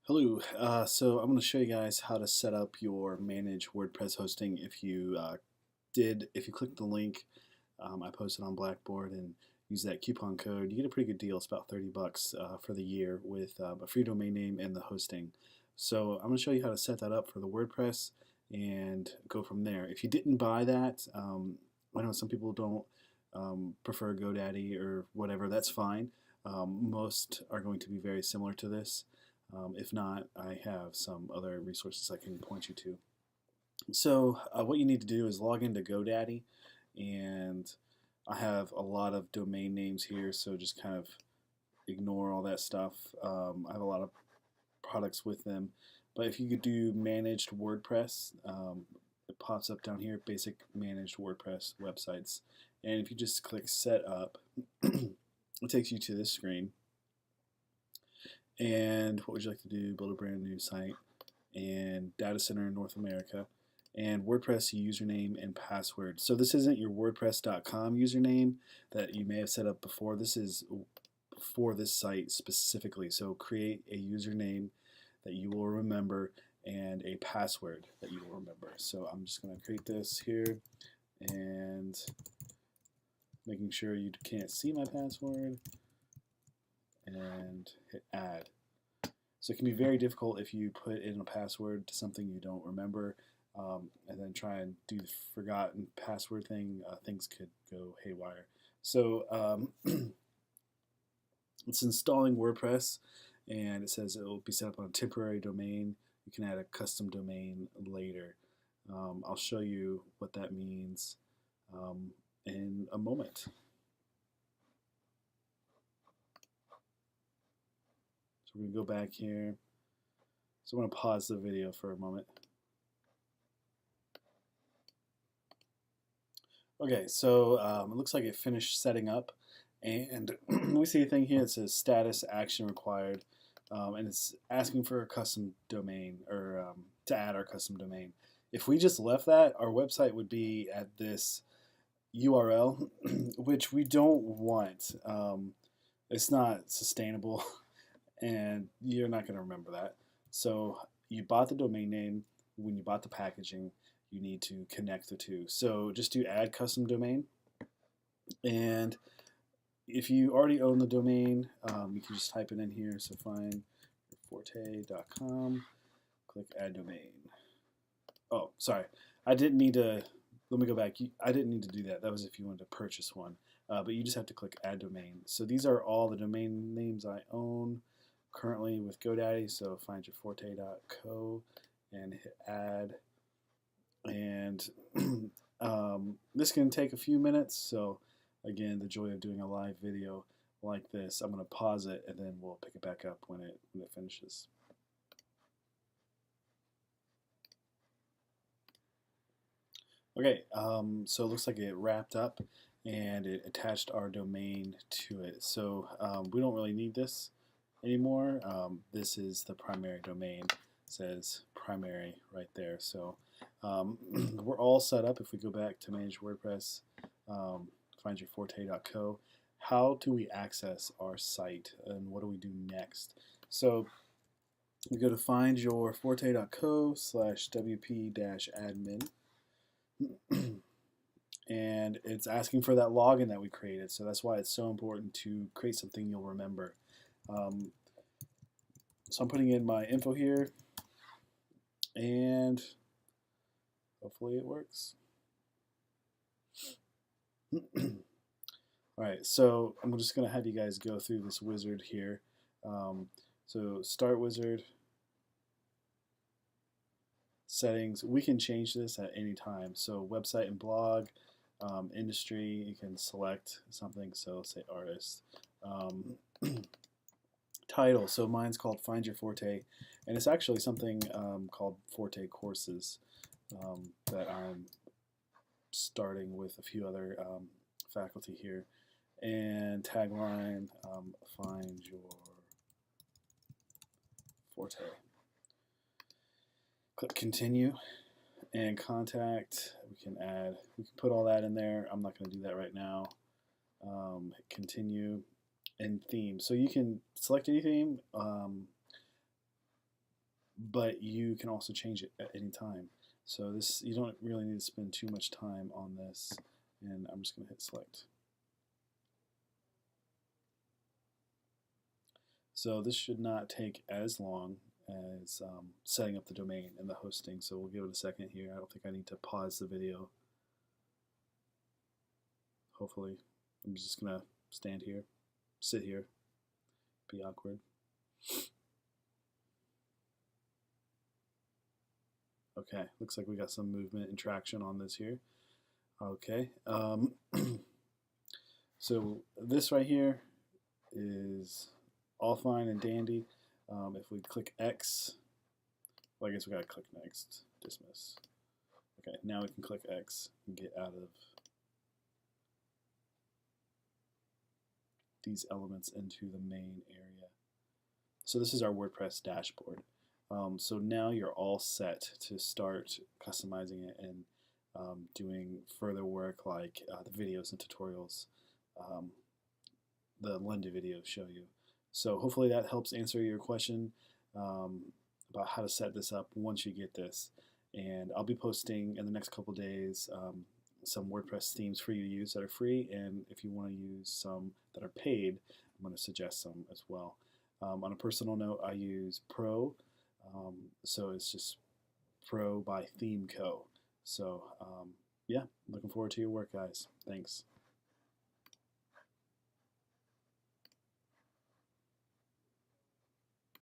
Hello, so I'm going to show you guys how to set up your manage WordPress hosting. If you click the link I posted on Blackboard and use that coupon code, you get a pretty good deal. It's about 30 bucks for the year with a free domain name and the hosting. So I'm going to show you how to set that up for the WordPress and go from there. If you didn't buy that, I know some people don't prefer GoDaddy or whatever. That's fine. Most are going to be very similar to this. If not, I have some other resources I can point you to. So what you need to do is log into GoDaddy, and I have a lot of domain names here, so just kind of ignore all that stuff. I have a lot of products with them, but if you could do managed WordPress, it pops up down here, basic managed WordPress websites, and if you just click set up, it takes you to this screen. And what would you like to do? Build a brand new site and data center in North America and WordPress username and password. So this isn't your WordPress.com username that you may have set up before. This is for this site specifically. So create a username that you will remember and a password that you will remember. So I'm just going to create this here and making sure you can't see my password and hit add. So it can be very difficult if you put in a password to something you don't remember and then try and do the forgotten password thing. Things could go haywire. So it's installing WordPress, and it says it will be set up on a temporary domain. You can add a custom domain later. I'll show you what that means in a moment. So we're going to go back here. So I'm going to pause the video for a moment. Okay, so it looks like it finished setting up, and we see a thing here that says status action required, and it's asking for a custom domain, or to add our custom domain. If we just left that, our website would be at this URL, which we don't want. It's not sustainable, and you're not going to remember that. So you bought the domain name when you bought the packaging. You need to connect the two. So just do add custom domain, and if you already own the domain, you can just type it in here. So find forte.com, click add domain. Oh, sorry, I didn't need to. Let me go back. I didn't need to do that. That was if you wanted to purchase one, but you just have to click add domain. So these are all the domain names I own currently with GoDaddy. So find your forte.co and hit add. And this can take a few minutes, so again, the joy of doing a live video like this, I'm going to pause it and then we'll pick it back up when it finishes. Okay, so it looks like it wrapped up and it attached our domain to it. So we don't really need this anymore. This is the primary domain. It says primary right there. So we're all set up. If we go back to manage WordPress, find your forte.co, how do we access our site and what do we do next? So we go to find your forte.co/wp-admin, and it's asking for that login that we created. So that's why it's so important to create something you'll remember. So I'm putting in my info here, and hopefully it works. Alright, so I'm just going to have you guys go through this wizard here. So start wizard, settings. We can change this at any time. So website and blog, industry, you can select something. So let's say artist. Title, so mine's called Find Your Forte, and it's actually something called Forte Courses that I'm starting with a few other faculty here. And tagline, Find Your Forte. Click continue, and contact, we can put all that in there. I'm not going to do that right now. Hit continue, and theme. So you can select any theme. but you can also change it at any time. So this, you don't really need to spend too much time on this, and I'm just going to hit select. So this should not take as long as setting up the domain and the hosting. So we'll give it a second here. I don't think I need to pause the video. Hopefully, I'm just gonna stand here, sit here, be awkward. Okay, looks like we got some movement and traction on this here. Okay, so this right here is all fine and dandy. If we click X, well, I guess we gotta click next, dismiss. Okay, now we can click X and get out of these elements into the main area. So this is our WordPress dashboard. So now you're all set to start customizing it and doing further work like the videos and tutorials the Lenda videos show you. So hopefully that helps answer your question about how to set this up once you get this. And I'll be posting in the next couple days some WordPress themes for you to use that are free, and if you want to use some that are paid, I'm going to suggest some as well. On a personal note, I use Pro, so it's just Pro by Theme Co. So yeah, looking forward to your work, guys. Thanks.